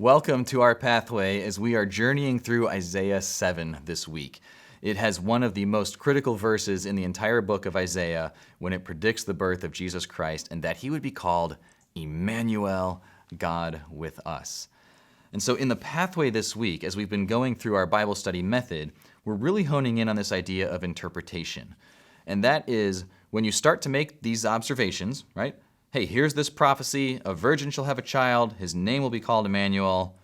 Welcome to our pathway as we are journeying through Isaiah 7 this week. It has one of the most critical verses in the entire book of Isaiah when it predicts the birth of Jesus Christ and that he would be called Emmanuel, God with us. And so in the pathway this week, as we've been going through our Bible study method, we're really honing in on this idea of interpretation. And that is when you start to make these observations, right? Hey, here's this prophecy, a virgin shall have a child, his name will be called Emmanuel.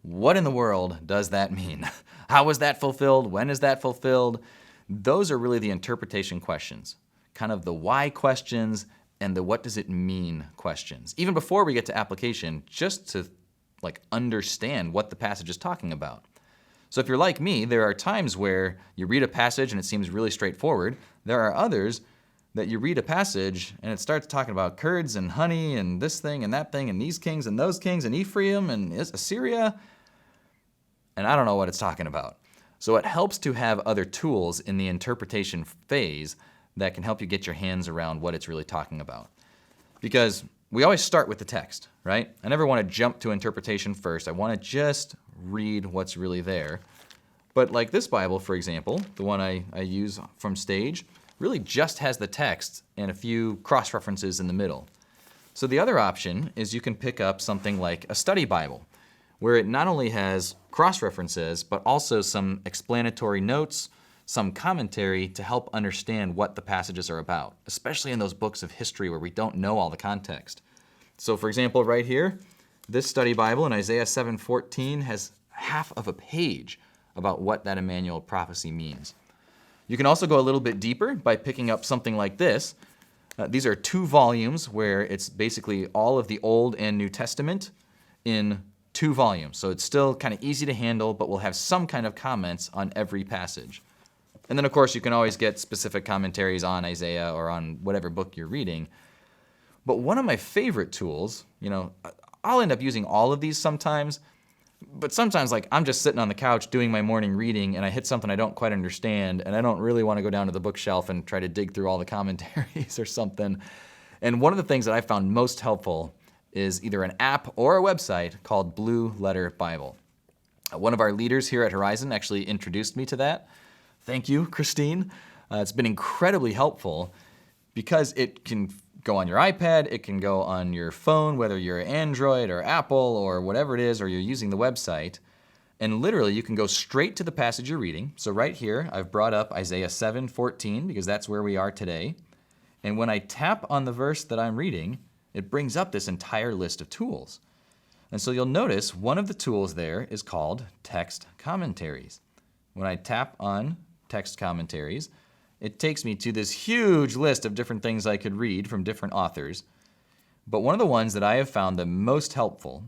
What in the world does that mean? How is that fulfilled? When is that fulfilled? Those are really the interpretation questions, kind of the why questions and the what does it mean questions. Even before we get to application, just to understand what the passage is talking about. So if you're like me, there are times where you read a passage and it seems really straightforward. There are others that you read a passage and it starts talking about curds and honey and this thing and that thing and these kings and those kings and Ephraim and Assyria, and I don't know what it's talking about. So it helps to have other tools in the interpretation phase that can help you get your hands around what it's really talking about. Because we always start with the text, right? I never want to jump to interpretation first. I want to just read what's really there. But like this Bible, for example, the one I use from Stage, really just has the text and a few cross-references in the middle. So the other option is you can pick up something like a study Bible, where it not only has cross-references, but also some explanatory notes, some commentary to help understand what the passages are about, especially in those books of history where we don't know all the context. So for example, right here, this study Bible in Isaiah 7:14 has half of a page about what that Emmanuel prophecy means. You can also go a little bit deeper by picking up something like this. These are 2 volumes where it's basically all of the Old and New Testament in 2 volumes. So it's still kind of easy to handle, but we'll have some kind of comments on every passage. And then, of course, you can always get specific commentaries on Isaiah or on whatever book you're reading. But one of my favorite tools, I'll end up using all of these sometimes, but sometimes I'm just sitting on the couch doing my morning reading and I hit something I don't quite understand and I don't really want to go down to the bookshelf and try to dig through all the commentaries or something. And one of the things that I found most helpful is either an app or a website called Blue Letter Bible. One of our leaders here at Horizon actually introduced me to that. Thank you, Christine. It's been incredibly helpful because it can go on your iPad, it can go on your phone, whether you're Android or Apple or whatever it is, or you're using the website. And literally, you can go straight to the passage you're reading. So right here, I've brought up Isaiah 7:14 because that's where we are today. And when I tap on the verse that I'm reading, it brings up this entire list of tools. And so you'll notice one of the tools there is called text commentaries. When I tap on text commentaries, it takes me to this huge list of different things I could read from different authors. But one of the ones that I have found the most helpful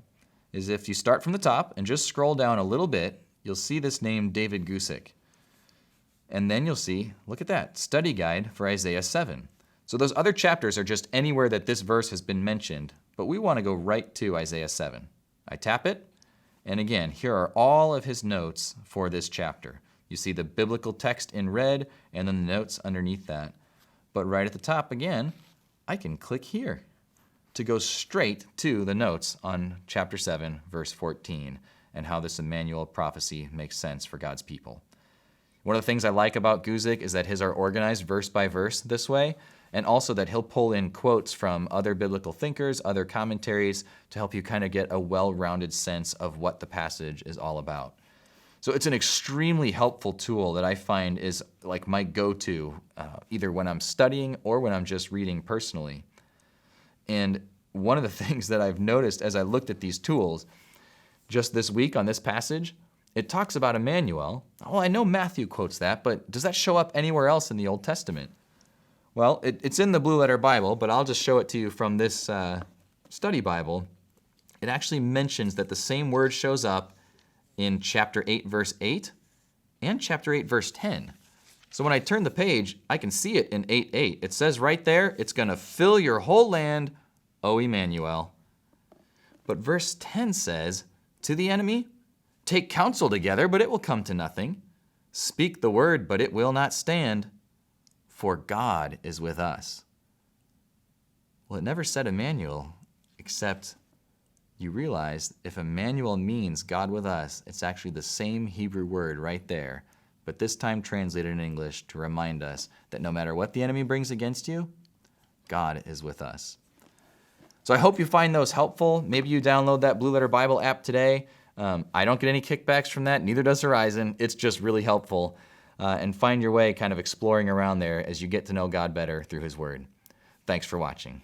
is if you start from the top and just scroll down a little bit, you'll see this name David Guzik. And then you'll see, look at that, study guide for Isaiah 7. So those other chapters are just anywhere that this verse has been mentioned, but we want to go right to Isaiah 7. I tap it, and again, here are all of his notes for this chapter. You see the biblical text in red and then the notes underneath that. But right at the top again, I can click here to go straight to the notes on chapter 7, verse 14, and how this Emmanuel prophecy makes sense for God's people. One of the things I like about Guzik is that his are organized verse by verse this way, and also that he'll pull in quotes from other biblical thinkers, other commentaries, to help you kind of get a well-rounded sense of what the passage is all about. So it's an extremely helpful tool that I find is like my go-to, either when I'm studying or when I'm just reading personally. And one of the things that I've noticed as I looked at these tools, just this week on this passage, it talks about Emmanuel. Oh, I know Matthew quotes that, but does that show up anywhere else in the Old Testament? Well, it's in the Blue Letter Bible, but I'll just show it to you from this study Bible. It actually mentions that the same word shows up in chapter 8, verse 8, and chapter 8, verse 10. So when I turn the page, I can see it in 8:8. It says right there, it's going to fill your whole land, O Emmanuel. But verse 10 says, to the enemy, take counsel together, but it will come to nothing. Speak the word, but it will not stand, for God is with us. Well, it never said Emmanuel, except you realize if Emmanuel means God with us, it's actually the same Hebrew word right there, but this time translated in English to remind us that no matter what the enemy brings against you, God is with us. So I hope you find those helpful. Maybe you download that Blue Letter Bible app today. I don't get any kickbacks from that, neither does Horizon. It's just really helpful. And find your way kind of exploring around there as you get to know God better through His Word. Thanks for watching.